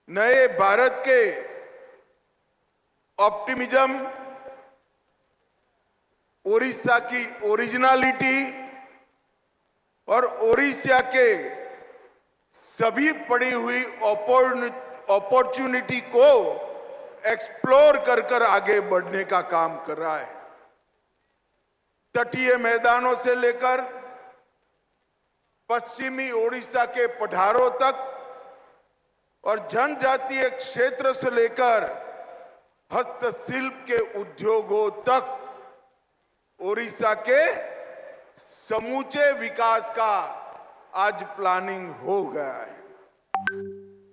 नए भारत के ऑप्टिमिज्म, ओडिशा की ओरिजिनलिटी और ओडिशा के सभी पड़ी हुई अपॉर्चुनिटी को एक्सप्लोर कर आगे बढ़ने का काम कर रहा है। तटीय मैदानों से लेकर पश्चिमी ओडिशा के पठारों तक और जनजातीय क्षेत्र से लेकर हस्तशिल्प के उद्योगों तक ओडिशा के समूचे विकास का आज प्लानिंग हो गया है।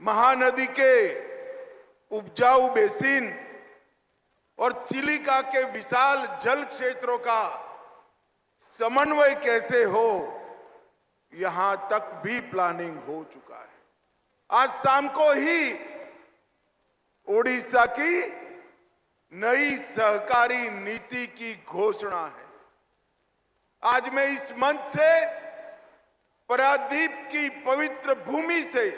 महानदी के उपजाऊ बेसिन और चिलिका के विशाल जल क्षेत्रों का समन्वय कैसे हो, यहां तक भी प्लानिंग हो चुका है। आज शाम को ही ओडिशा की नई सहकारी नीति की घोषणा है। आज मैं इस मंच से पारादीप की पवित्र भूमि से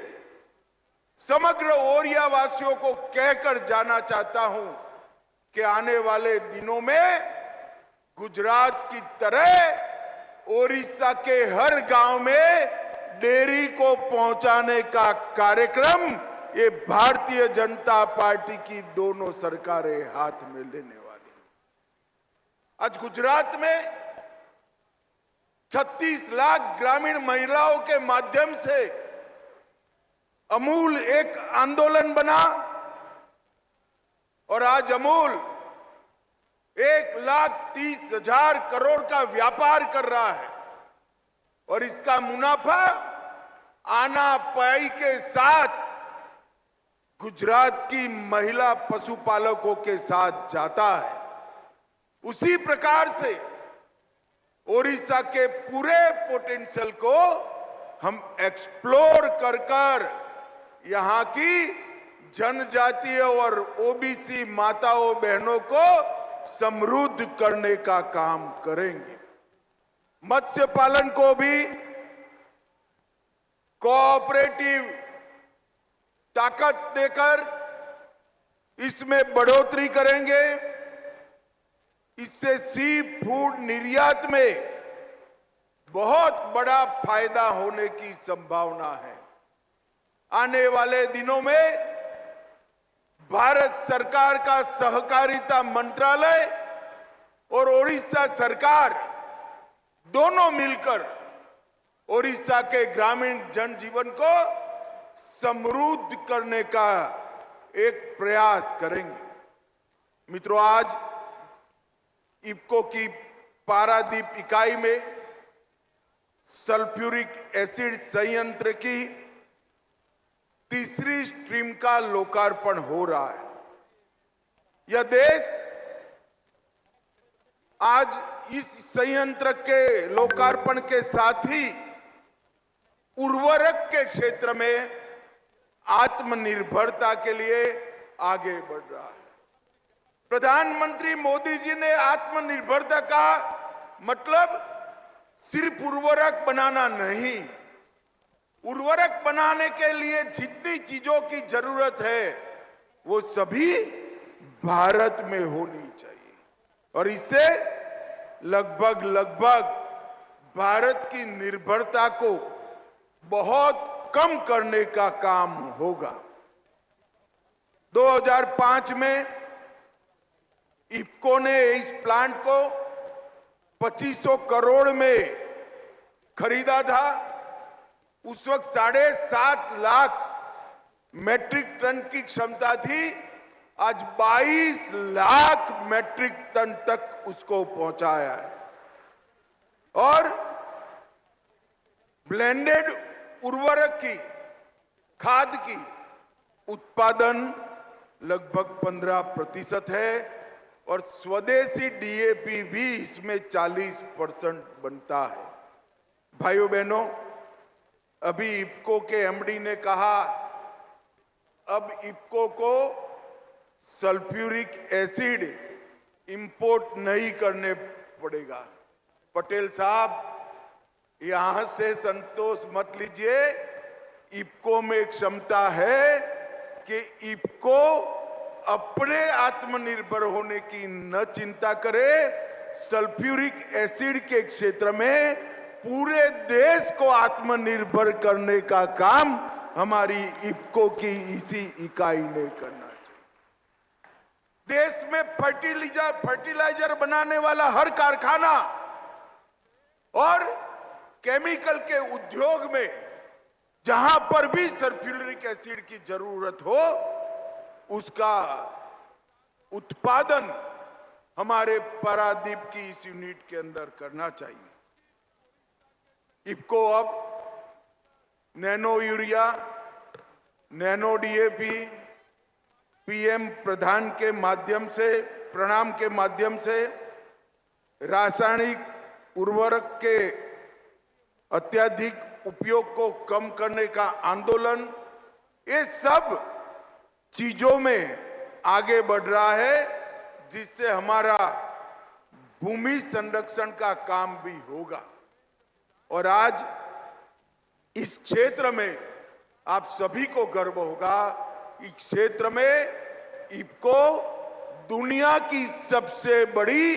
समग्र ओडिया वासियों को कहकर जाना चाहता हूं कि आने वाले दिनों में गुजरात की तरह ओडिशा के हर गांव में डेयरी को पहुंचाने का कार्यक्रम ये भारतीय जनता पार्टी की दोनों सरकारें हाथ में लेने वाली हैं। आज गुजरात में 36 लाख ग्रामीण महिलाओं के माध्यम से अमूल एक आंदोलन बना और आज अमूल 1,30,000 करोड़ का व्यापार कर रहा है और इसका मुनाफा आना पाई के साथ गुजरात की महिला पशुपालकों के साथ जाता है। उसी प्रकार से ओडिशा के पूरे पोटेंशियल को हम एक्सप्लोर कर यहां की जनजातीय और ओबीसी माताओं बहनों को समृद्ध करने का काम करेंगे। मत्स्य पालन को भी कोऑपरेटिव ताकत देकर इसमें बढ़ोतरी करेंगे। इससे सी फूड निर्यात में बहुत बड़ा फायदा होने की संभावना है। आने वाले दिनों में भारत सरकार का सहकारिता मंत्रालय और ओडिशा सरकार दोनों मिलकर ओडिशा के ग्रामीण जनजीवन को समृद्ध करने का एक प्रयास करेंगे। मित्रों, आज इफ्को की पारादीप इकाई में सल्फ्यूरिक एसिड संयंत्र की तीसरी स्ट्रीम का लोकार्पण हो रहा है। यह देश आज इस संयंत्र के लोकार्पण के साथ ही उर्वरक के क्षेत्र में आत्मनिर्भरता के लिए आगे बढ़ रहा है। प्रधानमंत्री मोदी जी ने आत्मनिर्भरता का मतलब सिर्फ उर्वरक बनाना नहीं, उर्वरक बनाने के लिए जितनी चीजों की जरूरत है वो सभी भारत में होनी चाहिए और इससे लगभग भारत की निर्भरता को बहुत कम करने का काम होगा। 2005 में इफ्को ने इस प्लांट को 2500 करोड़ में खरीदा था। उस वक्त 7.5 लाख मैट्रिक टन की क्षमता थी। आज 22 लाख मैट्रिक टन तक उसको पहुंचाया है और ब्लेंडेड उर्वरक की खाद की उत्पादन लगभग 15% है और स्वदेशी डीएपी भी इसमें 40% बनता है। भाइयों बहनों, अभी इफ्को के एमडी ने कहा अब इफ्को को सल्फ्यूरिक एसिड इंपोर्ट नहीं करने पड़ेगा। पटेल साहब, यहां से संतोष मत लीजिए। इफ्को में क्षमता है कि इफको अपने आत्मनिर्भर होने की न चिंता करे, सल्फ्यूरिक एसिड के क्षेत्र में पूरे देश को आत्मनिर्भर करने का काम हमारी इफको की इसी इकाई ने करना चाहिए। देश में फर्टिलाइजर बनाने वाला हर कारखाना और केमिकल के उद्योग में जहां पर भी सल्फ्यूरिक एसिड की जरूरत हो, उसका उत्पादन हमारे पारादीप की इस यूनिट के अंदर करना चाहिए। इफको अब nano urea, nano DAP, PM प्रधान के माध्यम से, प्रणाम के माध्यम से रासायनिक उर्वरक के अत्यधिक उपयोग को कम करने का आंदोलन, ये सब चीजों में आगे बढ़ रहा है, जिससे हमारा भूमि संरक्षण का काम भी होगा। और आज इस क्षेत्र में आप सभी को गर्व होगा, इस क्षेत्र में इफको दुनिया की सबसे बड़ी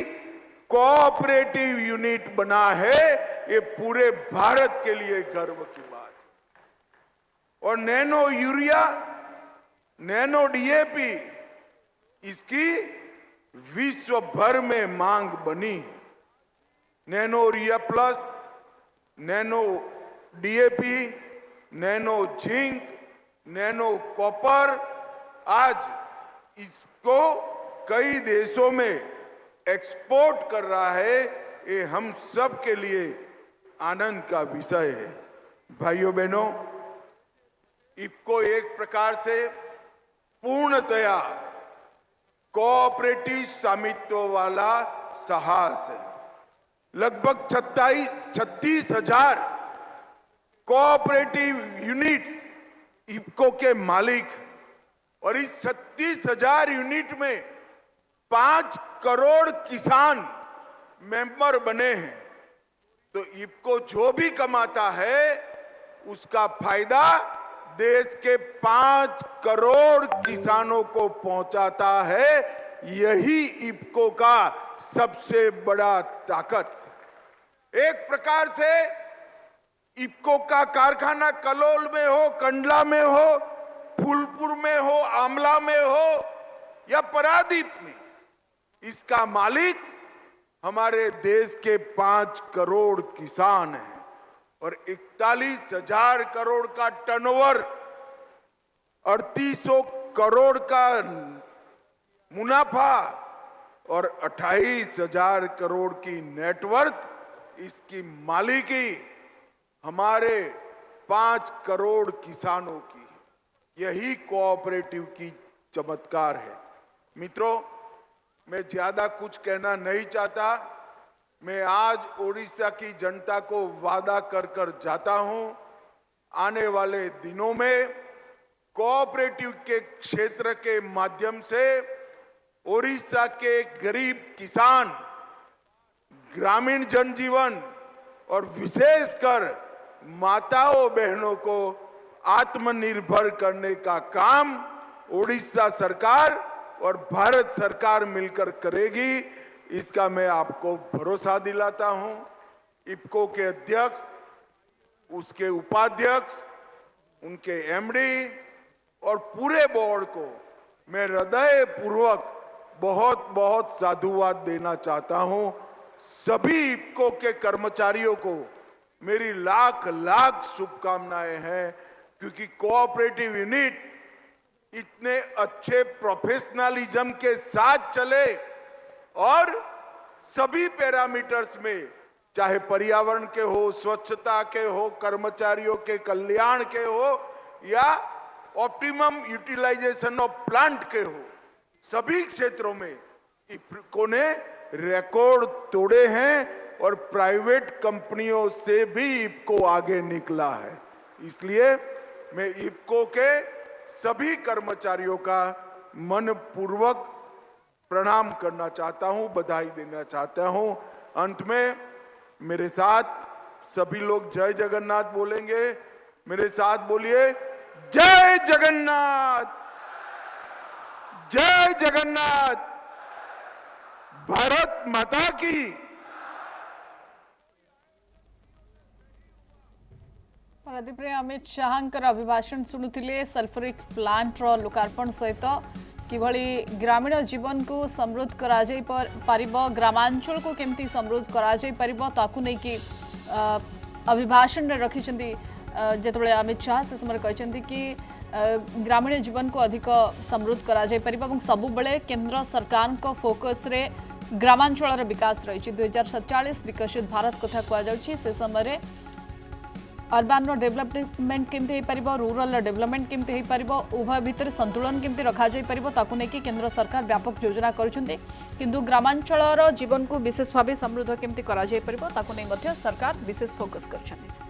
कोऑपरेटिव यूनिट बना है। ये पूरे भारत के लिए गर्व की बात है। और नैनो यूरिया, नैनो डीएपी, इसकी विश्व भर में मांग बनी। Nano urea plus, nano DAP, nano zinc, nano copper, आज इसको कई देशों में एक्सपोर्ट कर रहा है। ये हम सब के लिए आनंद का विषय है। भाइयों बहनों, इफको एक प्रकार से पूर्णतया कोऑपरेटिव स्वामित्व वाला साहस है। लगभग 36,000 कोऑपरेटिव यूनिट्स इफको के मालिक, और इस 36,000 यूनिट में 5 करोड़ किसान मेंबर बने हैं। तो इफको जो भी कमाता है उसका फायदा देश के 5 करोड़ किसानों को पहुंचाता है। यही इफको का सबसे बड़ा ताकत। एक प्रकार से इफको का कारखाना कलोल में हो, कंडला में हो, फूलपुर में हो, आमला में हो या पारादीप में, इसका मालिक हमारे देश के 5 करोड़ किसान हैं। और 41,000 करोड़ का टर्नओवर, 3800 करोड़ का मुनाफा और 28,000 करोड़ की नेटवर्थ, इसकी मालिकी हमारे 5 करोड़ किसानों की है। यही कोऑपरेटिव की चमत्कार है। मित्रों, मैं ज्यादा कुछ कहना नहीं चाहता। मैं आज ओडिशा की जनता को वादा कर कर जाता हूं, आने वाले दिनों में कोऑपरेटिव के क्षेत्र के माध्यम से ओडिशा के गरीब किसान, ग्रामीण जनजीवन और विशेषकर माताओं बहनों को आत्मनिर्भर करने का काम ओडिशा सरकार और भारत सरकार मिलकर करेगी। इसका मैं आपको भरोसा दिलाता हूं। इफको के अध्यक्ष, उसके उपाध्यक्ष, उनके एमडी और पूरे बोर्ड को मैं हृदय पूर्वक बहुत बहुत साधुवाद देना चाहता हूं। सभी इफको के कर्मचारियों को मेरी लाख लाख शुभकामनाएं हैं, क्योंकि कोऑपरेटिव यूनिट इतने अच्छे प्रोफेशनलिज्म के साथ चले और सभी पैरामीटर्स में, चाहे पर्यावरण के हो, स्वच्छता के हो, कर्मचारियों के कल्याण के हो या ऑप्टिमम यूटिलाइजेशन ऑफ प्लांट के हो, सभी क्षेत्रों में इफको ने रिकॉर्ड तोड़े हैं और प्राइवेट कंपनियों से भी इफको आगे निकला है। इसलिए मैं इफको के सभी कर्मचारियों का मनपूर्वक प्रणाम करना चाहता हूं, बधाई देना चाहता हूं। अंत में मेरे साथ सभी लोग जय जगन्नाथ बोलेंगे। मेरे साथ बोलिए, जय जगन्नाथ। जय जगन्नाथ, भारत माता की। पारादीप रे अमित शाहंकर अभिभाषण शुणुले सल्फरिक प्लांट रो लोकार्पण सहित किभली ग्रामीण जीवन को समृद्ध करा जाई पारिबो, ग्रामांचल को केमती समृद्ध करा जाई पारिबो ताकू नै कि अभिभाषण रे रखिचंदी जेतबेले अमित शाह से समय कहचंदी कि ग्रामीण जीवन को अधिक समृद्ध करा जाई पारिबो एवं सबु बेले केंद्र सरकार को फोकस रे ग्रामांचल विकास रही 2047 विकसित भारत कथा कह जाउची से समय अर्बान डेवलपमेंट केमती रूरल डेवलपमेंट केमती उभय भितर संतुलन केमती रखा जाई परिबो ताकू नेकी केंद्र सरकार व्यापक योजना करुछंती किंतु ग्रामांचल जीवन को विशेष भाव समृद्ध केमती करा जाई परिबो ताकू नै मध्य सरकार विशेष फोकस करछंती।